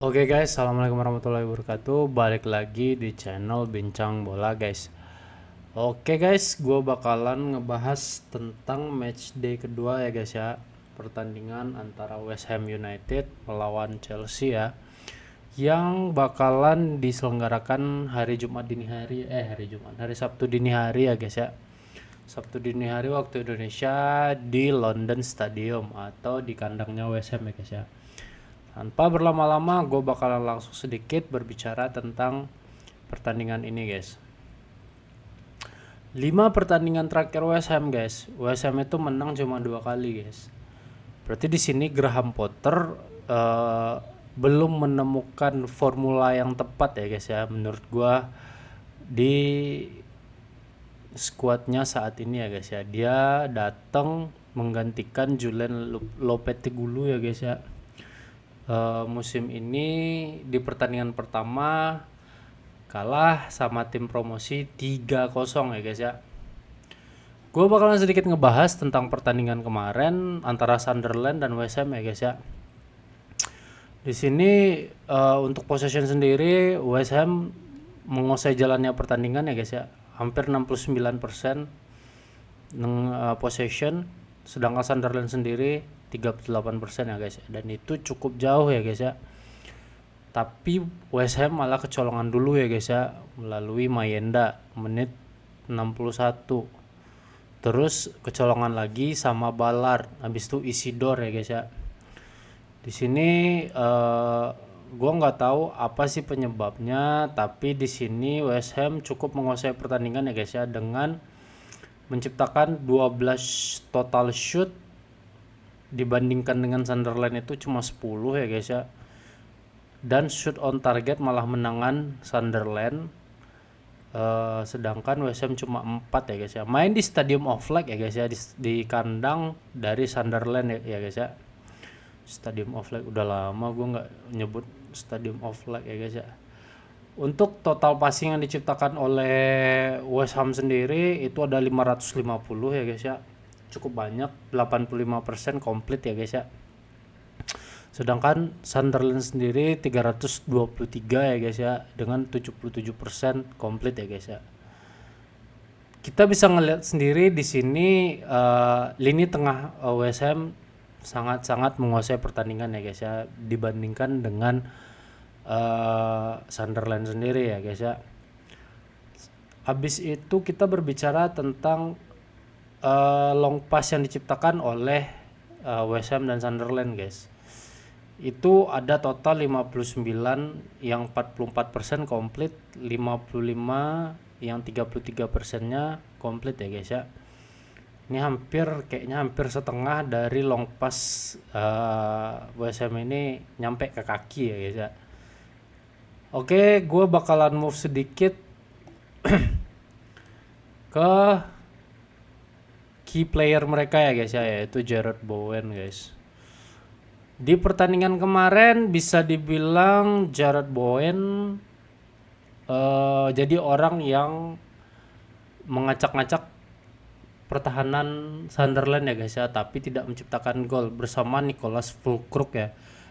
Oke guys, assalamualaikum warahmatullahi wabarakatuh. Balik lagi di channel Bincang Bola guys. Oke guys, gue bakalan ngebahas tentang match day kedua ya guys ya. Pertandingan antara West Ham United melawan Chelsea ya, yang bakalan diselenggarakan hari Jumat dini hari, hari Sabtu dini hari ya guys ya. Sabtu dini hari waktu Indonesia di London Stadium atau di kandangnya West Ham ya guys ya. Tanpa berlama-lama, gue bakalan langsung sedikit berbicara tentang pertandingan ini guys. 5 pertandingan terakhir West Ham guys. West Ham itu menang cuma 2 kali guys. Berarti di sini Graham Potter belum menemukan formula yang tepat ya guys ya, menurut gue di skuadnya saat ini ya guys ya. Dia datang menggantikan Julen Lopetegulu ya guys ya. Musim ini di pertandingan pertama kalah sama tim promosi 3-0 ya guys ya. Gue bakalan sedikit ngebahas tentang pertandingan kemarin antara Sunderland dan West Ham ya guys ya. Di sini untuk possession sendiri West Ham menguasai jalannya pertandingan ya guys ya. Hampir 69% possession, sedangkan Sunderland sendiri 38% ya guys, dan itu cukup jauh ya guys ya. Tapi West Ham malah kecolongan dulu ya guys ya, melalui Mayenda menit 61, terus kecolongan lagi sama Ballard, habis itu Isidore ya guys ya. Di sini gua nggak tahu apa sih penyebabnya, tapi di sini West Ham cukup menguasai pertandingan ya guys ya, dengan menciptakan 12 total shoot dibandingkan dengan Sunderland itu cuma 10 ya guys ya. Dan shoot on target malah menangan Sunderland, sedangkan West Ham cuma 4 ya guys ya. Main di Stadium of Light ya guys ya, di kandang dari Sunderland ya guys ya. Stadium of Light, udah lama gue nggak nyebut Stadium of Light ya guys ya. Untuk total passing yang diciptakan oleh West Ham sendiri itu ada 550 ya guys ya. Cukup banyak, 85% komplit ya guys ya. Sedangkan Sunderland sendiri 323 ya guys ya, dengan 77% komplit ya guys ya. Kita bisa ngelihat sendiri di sini lini tengah West Ham sangat-sangat menguasai pertandingan ya guys ya, dibandingkan dengan Sunderland sendiri ya guys ya. Habis itu kita berbicara tentang long pass yang diciptakan oleh West Ham dan Sunderland guys. Itu ada total 59 yang 44% komplit, 55 yang 33%-nya komplit ya guys ya. Ini kayaknya hampir setengah dari long pass West Ham ini nyampe ke kaki ya guys ya. Oke, gue bakalan move sedikit ke key player mereka ya guys ya, yaitu Jarrod Bowen guys. Di pertandingan kemarin bisa dibilang Jarrod Bowen jadi orang yang mengacak-ngacak pertahanan Sunderland ya guys ya, tapi tidak menciptakan gol bersama Nicholas Füllkrug ya.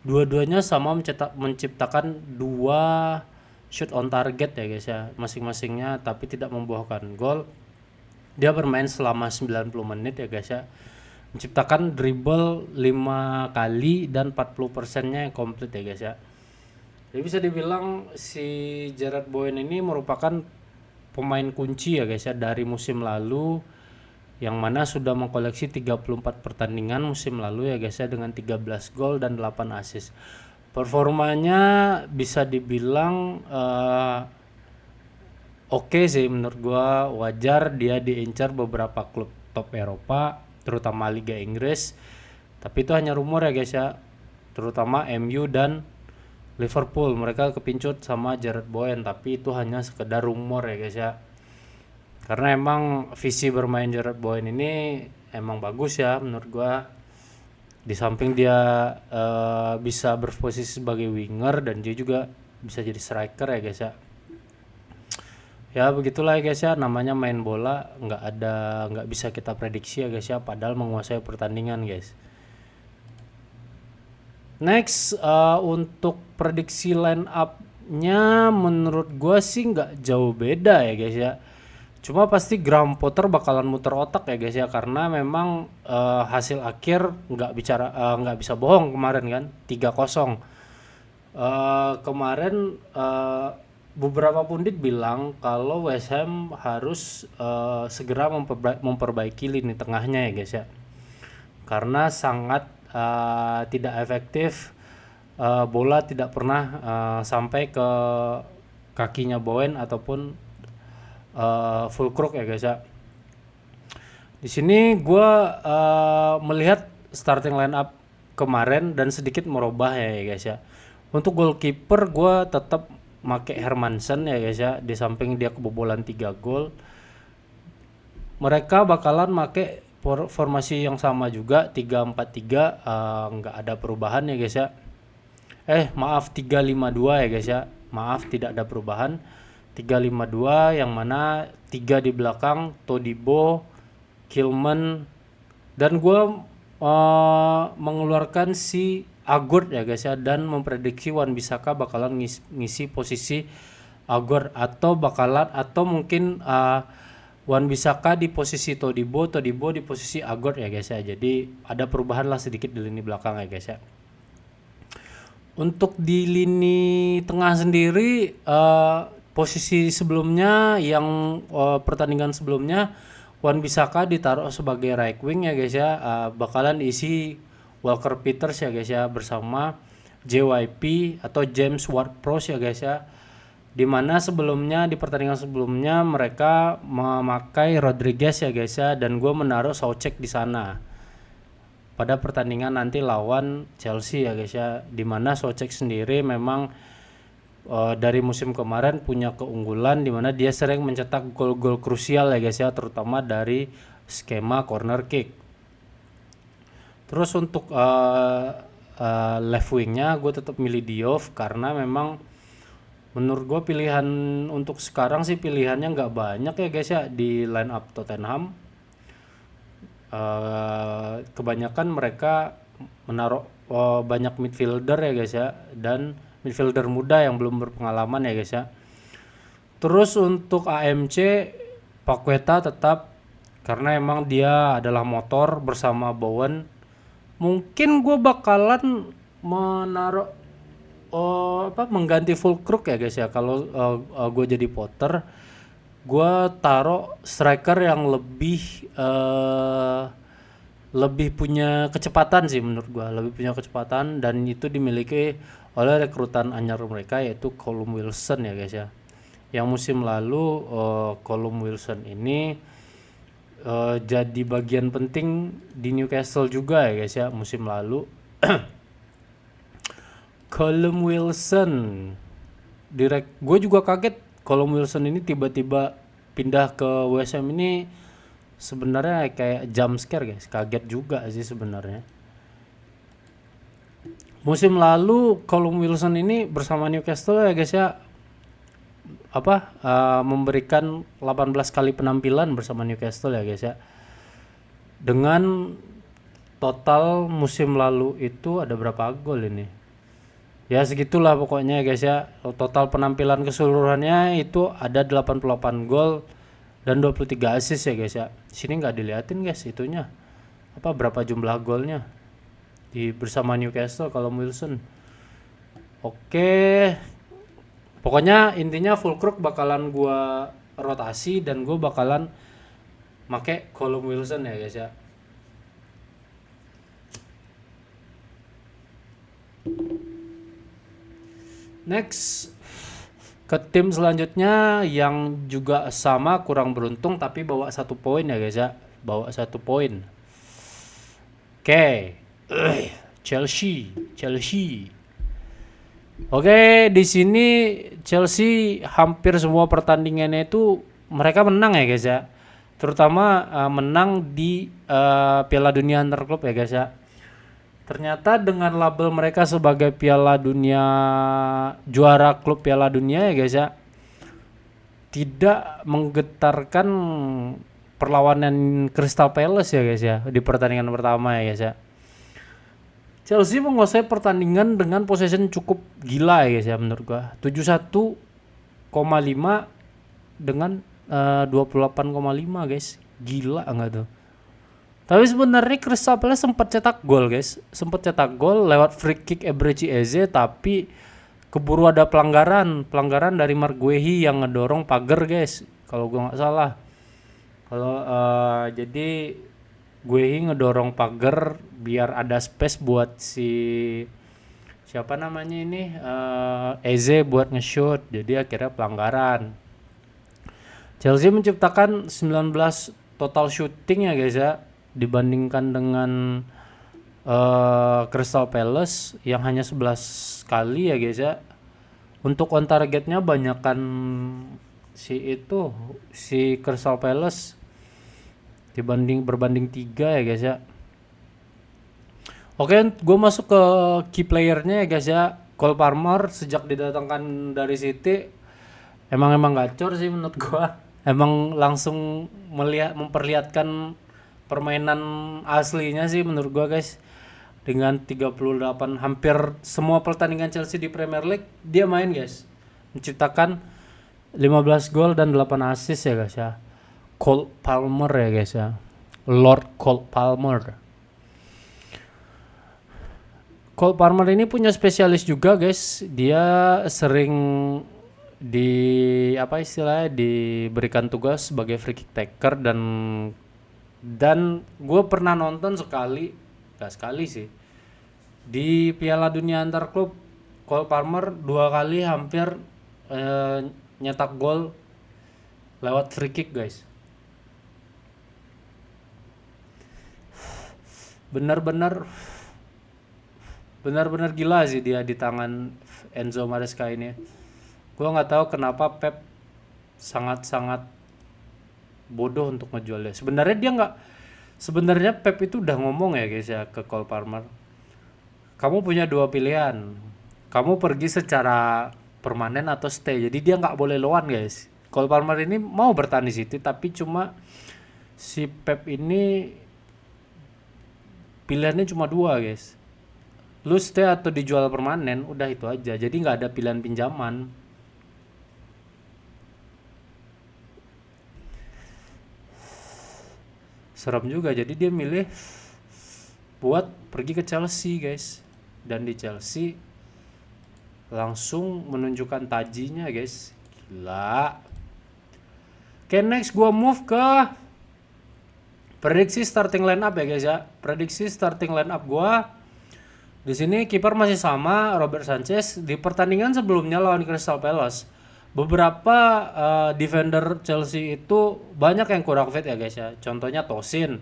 Dua-duanya sama menciptakan 2 shoot on target ya guys ya, masing-masingnya, tapi tidak membuahkan gol. Dia bermain selama 90 menit ya guys ya, menciptakan dribble 5 kali dan 40%-nya yang komplit ya guys ya. Jadi bisa dibilang si Jarrod Bowen ini merupakan pemain kunci ya guys ya dari musim lalu, yang mana sudah mengkoleksi 34 pertandingan musim lalu ya guys ya, dengan 13 gol dan 8 assist. Performanya bisa dibilang oke sih menurut gua, wajar dia diincar beberapa klub top Eropa, terutama Liga Inggris. Tapi itu hanya rumor ya guys ya, terutama MU dan Liverpool, mereka kepincut sama Jarrod Bowen, tapi itu hanya sekedar rumor ya guys ya. Karena emang visi bermain Jarrod Bowen ini emang bagus ya menurut gua. Di samping dia bisa berposisi sebagai winger, dan dia juga bisa jadi striker ya guys ya. Ya begitulah ya guys ya, namanya main bola nggak bisa kita prediksi ya guys ya, padahal menguasai pertandingan guys. Next, untuk prediksi line up-nya menurut gua sih nggak jauh beda ya guys ya. Cuma pasti Graham Potter bakalan muter otak ya guys ya, karena memang hasil akhir nggak bisa bohong kemarin kan 3-0. Kemarin beberapa pundit bilang kalau West Ham harus segera memperbaiki lini tengahnya ya guys ya, karena sangat tidak efektif. Bola tidak pernah sampai ke kakinya Bowen ataupun Fulkrug ya guys ya. Di sini gue melihat starting line up kemarin dan sedikit merubah ya guys ya. Untuk goalkeeper gue tetap make Hermansen ya guys ya, di samping dia kebobolan 3 gol. Mereka bakalan make formasi yang sama juga 3-4-3, nggak ada perubahan ya guys ya. Maaf 3-5-2 ya guys ya. Maaf, tidak ada perubahan. 3-5-2 yang mana 3 di belakang Todibo, Kilman, dan gue mengeluarkan si Agord ya guys ya, dan memprediksi Wan-Bissaka bakalan ngisi posisi Agord atau mungkin Wan-Bissaka di posisi Todibo di posisi Agord ya guys ya. Jadi ada perubahan lah sedikit di lini belakang ya guys ya. Untuk di lini tengah sendiri, posisi sebelumnya yang pertandingan sebelumnya Wan-Bissaka ditaruh sebagai right wing ya guys ya, bakalan isi Walker Peters ya guys ya bersama JYP atau James Ward-Prowse ya guys ya. Dimana sebelumnya di pertandingan sebelumnya mereka memakai Rodriguez ya guys ya, dan gue menaruh Soucek di sana pada pertandingan nanti lawan Chelsea ya guys ya. Dimana Soucek sendiri memang dari musim kemarin punya keunggulan dimana dia sering mencetak gol-gol krusial ya guys ya, terutama dari skema corner kick. Terus untuk left wingnya gue tetap milih Diouf, karena memang menurut gue pilihan untuk sekarang sih pilihannya nggak banyak ya guys ya di line up Tottenham. Kebanyakan mereka menaruh banyak midfielder ya guys ya, dan midfielder muda yang belum berpengalaman ya guys ya. Terus untuk AMC Paqueta tetap, karena emang dia adalah motor bersama Bowen. Mungkin gue bakalan menaruh mengganti Fulkrug ya guys ya. Kalau gue jadi Potter, gue taruh striker yang lebih punya kecepatan sih menurut gue, lebih punya kecepatan, dan itu dimiliki oleh rekrutan anyar mereka yaitu Callum Wilson ya guys ya. Yang musim lalu Callum Wilson ini jadi bagian penting di Newcastle juga ya guys ya musim lalu. Callum Wilson gue juga kaget Callum Wilson ini tiba-tiba pindah ke West Ham ini, sebenarnya kayak jump scare guys, kaget juga sih sebenarnya. Musim lalu Callum Wilson ini bersama Newcastle ya guys ya memberikan 18 kali penampilan bersama Newcastle ya guys ya. Dengan total musim lalu itu ada berapa gol ini? Ya segitulah pokoknya ya guys ya. Total penampilan keseluruhannya itu ada 88 gol dan 23 assist ya guys ya. Sini nggak diliatin guys itunya. Berapa jumlah golnya di bersama Newcastle kalau Wilson. Oke. Pokoknya intinya Fulkrug bakalan gua rotasi dan gua bakalan make Callum Wilson ya guys ya. Next ke tim selanjutnya yang juga sama kurang beruntung tapi bawa 1 poin ya guys ya. Bawa 1 poin. Oke. Chelsea. Oke, di sini Chelsea hampir semua pertandingannya itu mereka menang ya guys ya. Terutama menang di Piala Dunia Antar Klub ya guys ya. Ternyata dengan label mereka sebagai Piala Dunia, juara klub Piala Dunia ya guys ya, tidak menggetarkan perlawanan Crystal Palace ya guys ya di pertandingan pertama ya guys ya. Chelsea menguasai pertandingan dengan possession cukup gila ya guys ya menurut gua. 71,5 dengan 28,5 guys. Gila enggak tuh? Tapi sebenarnya Crystal Palace sempat cetak gol guys. Sempat cetak gol lewat free kick Eberechi Eze, tapi keburu ada pelanggaran dari Mark Guehi yang ngedorong pagar guys. Kalau gua nggak salah. Kalau jadi Guehi ngedorong pagar biar ada space buat siapa namanya ini Eze buat nge-shoot. Jadi akhirnya pelanggaran. Chelsea menciptakan 19 total shooting ya guys ya, dibandingkan dengan Crystal Palace yang hanya 11 kali ya guys ya. Untuk on targetnya banyakan si Crystal Palace berbanding 3 ya guys ya. Oke, gue masuk ke key playernya ya guys ya. Cole Palmer sejak didatangkan dari City emang gacor sih menurut gue. Emang langsung memperlihatkan permainan aslinya sih menurut gue guys. Dengan 38 hampir semua pertandingan Chelsea di Premier League dia main guys. Menciptakan 15 gol dan 8 assist ya guys ya. Cole Palmer ya guys ya. Lord Cole Palmer. Cole Palmer ini punya spesialis juga guys. Dia sering diberikan tugas sebagai free kick taker dan gue pernah nonton sekali sih di Piala Dunia antar klub. Cole Palmer 2 kali hampir nyetak gol lewat free kick guys. Benar-benar gila sih dia di tangan Enzo Maresca ini. Gue nggak tahu kenapa Pep sangat bodoh untuk ngejualnya. Sebenarnya Pep itu udah ngomong ya guys ya ke Cole Palmer. Kamu punya 2 pilihan. Kamu pergi secara permanen atau stay. Jadi dia nggak boleh loan guys. Cole Palmer ini mau bertahan di City, tapi cuma si Pep ini pilihannya cuma 2 guys. Lu stay atau dijual permanen, udah itu aja. Jadi nggak ada pilihan pinjaman. Serem juga, jadi dia milih buat pergi ke Chelsea guys. Dan di Chelsea langsung menunjukkan tajinya guys. Gila. Oke, next gua move ke prediksi starting line up ya guys ya. Prediksi starting line up gua di sini kiper masih sama, Robert Sanchez. Di pertandingan sebelumnya lawan Crystal Palace, beberapa defender Chelsea itu banyak yang kurang fit ya guys ya. Contohnya Tosin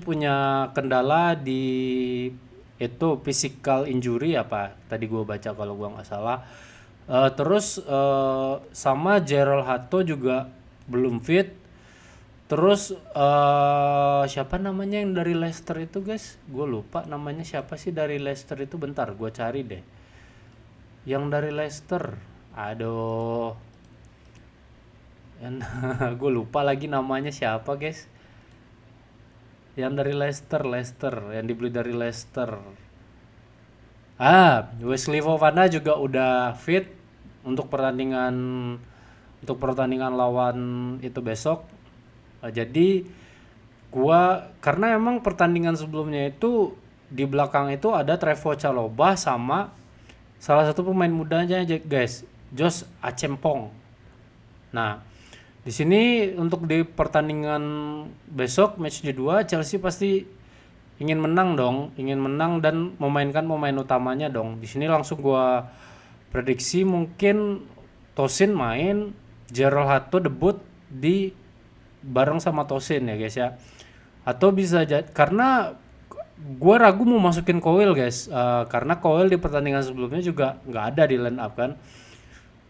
punya kendala di itu physical injury apa tadi gue baca kalau gue nggak salah. Terus sama Gerald Hato juga belum fit. Terus siapa namanya yang dari Leicester itu guys, gue lupa namanya siapa sih dari Leicester itu. Bentar gue cari deh yang dari Leicester. Aduh, gue lupa lagi namanya siapa guys. Yang dari Leicester yang dibeli dari Leicester. Wesley Fofana juga udah fit untuk pertandingan lawan itu besok. Jadi karena emang pertandingan sebelumnya itu di belakang itu ada Trevoh Chalobah sama salah satu pemain mudanya guys, Josh Achempong. Nah, di sini untuk di pertandingan besok match kedua Chelsea pasti ingin menang dan memainkan pemain utamanya dong. Di sini langsung gua prediksi mungkin Tosin main, Gerald Hato debut di bareng sama Tosin ya guys ya. Atau bisa karena gue ragu mau masukin Cowell guys, karena Cowell di pertandingan sebelumnya juga nggak ada di line up kan.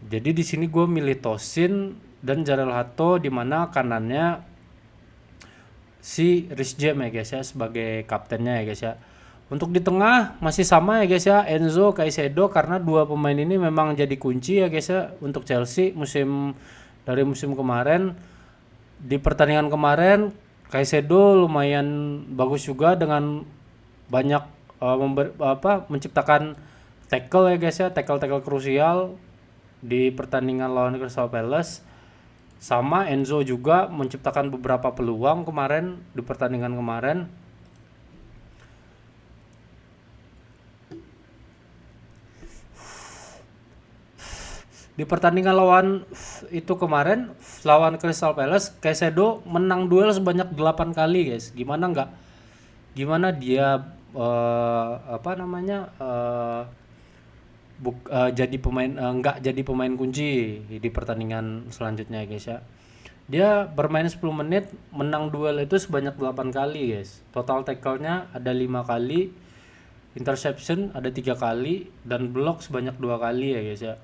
Jadi di sini gue milih Tosin dan Gerald Hato, di mana kanannya si Reece James ya guys ya sebagai kaptennya ya guys ya. Untuk di tengah masih sama ya guys ya, Enzo, Caicedo, karena 2 pemain ini memang jadi kunci ya guys ya untuk Chelsea dari musim kemarin. Di pertandingan kemarin Caicedo lumayan bagus juga dengan banyak menciptakan tackle ya guys ya, tackle krusial di pertandingan lawan Crystal Palace. Sama Enzo juga menciptakan beberapa peluang kemarin di pertandingan kemarin. Di pertandingan lawan itu kemarin lawan Crystal Palace, Caicedo menang duel sebanyak 8 kali guys. Gimana dia jadi pemain nggak jadi pemain kunci di pertandingan selanjutnya guys ya. Dia bermain 10 menit menang duel itu sebanyak 8 kali guys. Total tackle-nya ada 5 kali, interception ada 3 kali, dan block sebanyak 2 kali ya guys ya.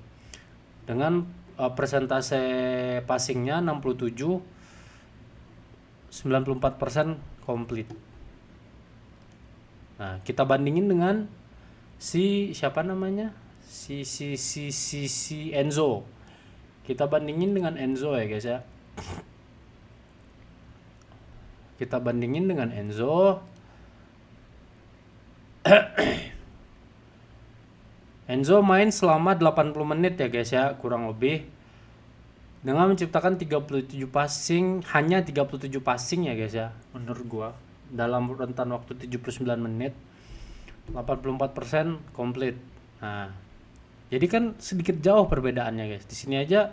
Dengan persentase passingnya 67, 94% komplit. Nah, kita bandingin dengan siapa namanya? Si Enzo. Kita bandingin dengan Enzo ya guys ya. Kita bandingin dengan Enzo. Enzo main selama 80 menit ya guys ya, kurang lebih. Dengan menciptakan 37 passing, hanya 37 passing ya guys ya, menurut gua. Dalam rentan waktu 79 menit, 84% komplit. Nah, jadi kan sedikit jauh perbedaannya guys. Di sini aja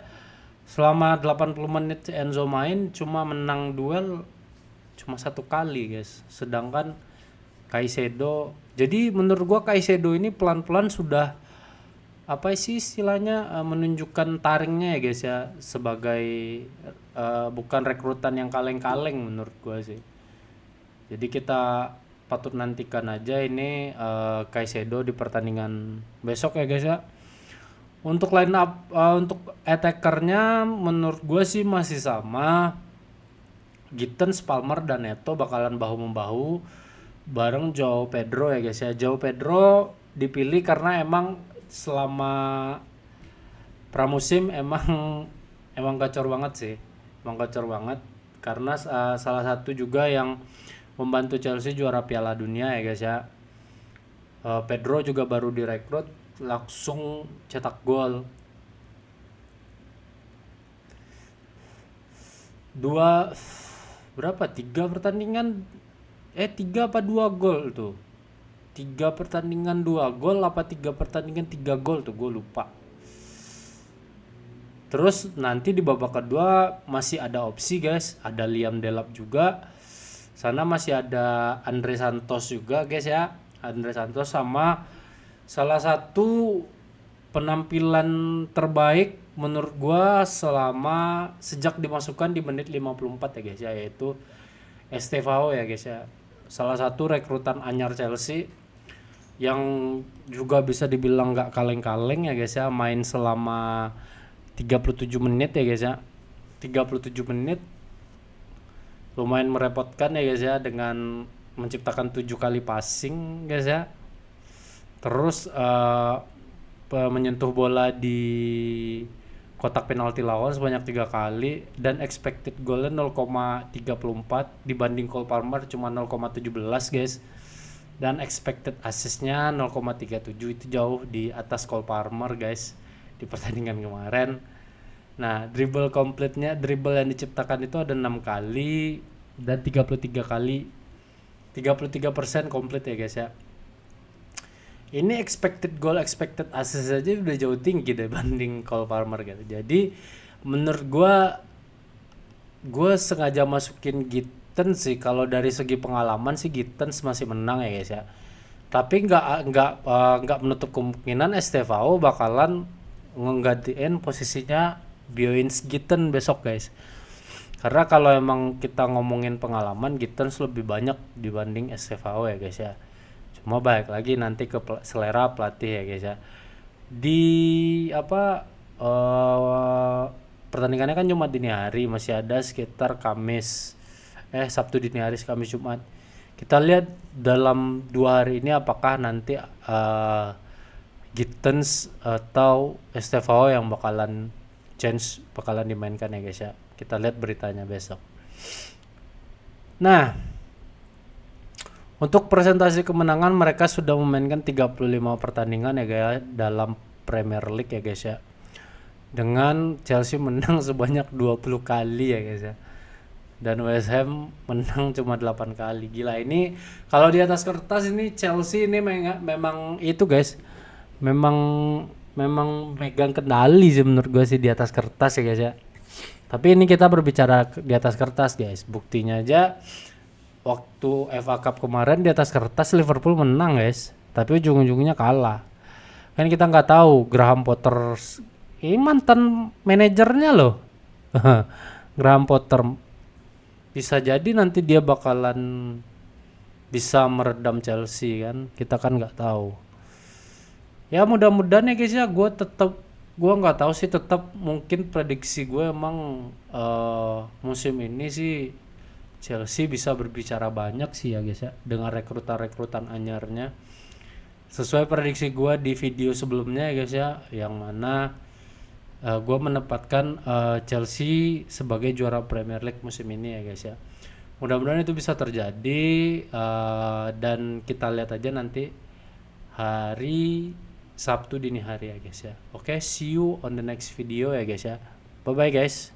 selama 80 menit Enzo main cuma menang duel cuma 1 kali guys. Sedangkan Caicedo, jadi menurut gua Caicedo ini pelan-pelan sudah istilahnya menunjukkan taringnya ya guys ya, sebagai bukan rekrutan yang kaleng-kaleng menurut gua sih. Jadi kita patut nantikan aja ini Caicedo di pertandingan besok ya guys ya. Untuk line up untuk attackernya menurut gue sih masih sama. Gittens, Palmer, dan Neto bakalan bahu-membahu bareng Joao Pedro ya guys ya. Joao Pedro dipilih karena emang selama pramusim emang gacor banget sih. Emang gacor banget karena salah satu juga yang membantu Chelsea juara Piala Dunia ya guys ya. Pedro juga baru direkrut, langsung cetak gol. 3 pertandingan 3 apa 2 gol tuh. 3 pertandingan 2 gol apa 3 pertandingan 3 gol tuh, gue lupa. Terus nanti di babak kedua masih ada opsi guys, ada Liam Delap juga. Sana masih ada Andre Santos juga guys ya. Andre Santos sama salah satu penampilan terbaik menurut gua sejak dimasukkan di menit 54 ya guys ya, yaitu Estevao ya guys ya. Salah satu rekrutan anyar Chelsea yang juga bisa dibilang gak kaleng-kaleng ya guys ya, main selama 37 menit ya guys ya. 37 menit lumayan merepotkan ya guys ya, dengan menciptakan 7 kali passing guys ya. Terus menyentuh bola di kotak penalti lawan sebanyak 3 kali, dan expected goalnya 0,34 dibanding Cole Palmer cuma 0,17 guys. Dan expected assistnya 0,37, itu jauh di atas Cole Palmer guys di pertandingan kemarin. Nah, dribble yang diciptakan itu ada 6 kali dan 33 kali, 33% komplit ya guys ya. Ini expected goal, expected assist aja udah jauh tinggi dibanding Cole Palmer gitu. Jadi menurut gue sengaja masukin Gittens sih. Kalau dari segi pengalaman sih Gittens masih menang ya guys ya. Tapi nggak menutup kemungkinan Estevao bakalan nggantiin posisinya Bioins Gittens besok guys. Karena kalau emang kita ngomongin pengalaman, Gittens lebih banyak dibanding Estevao ya guys ya. Cuma balik lagi nanti ke selera pelatih ya guys ya. Di pertandingannya kan cuma dini hari, masih ada sekitar Sabtu dini hari, Kamis, Jumat. Kita lihat dalam 2 hari ini apakah nanti Gittens atau Estevao yang bakalan dimainkan ya guys ya. Kita lihat beritanya besok. Nah, Untuk presentasi kemenangan, mereka sudah memainkan 35 pertandingan ya guys dalam Premier League ya guys ya. Dengan Chelsea menang sebanyak 20 kali ya guys ya. Dan West Ham menang cuma 8 kali. Gila, ini kalau di atas kertas ini Chelsea ini memang itu guys. Memang megang kendali sih menurut gue sih di atas kertas ya guys ya. Tapi ini kita berbicara di atas kertas guys. Buktinya aja waktu FA Cup kemarin di atas kertas Liverpool menang guys, tapi ujung-ujungnya kalah. Kan kita nggak tahu Graham Potter ini mantan manajernya loh. Graham Potter bisa jadi nanti dia bakalan bisa meredam Chelsea kan, kita kan nggak tahu. Ya mudah-mudahan ya guys ya, gue nggak tahu sih, tetap mungkin prediksi gue emang musim ini sih Chelsea bisa berbicara banyak sih ya guys ya, dengan rekrutan anyarnya. Sesuai prediksi gue di video sebelumnya ya guys ya, yang mana gue menempatkan Chelsea sebagai juara Premier League musim ini ya guys ya. Mudah-mudahan itu bisa terjadi, dan kita lihat aja nanti hari Sabtu dini hari ya guys ya. Oke, see you on the next video ya guys ya. Bye bye guys.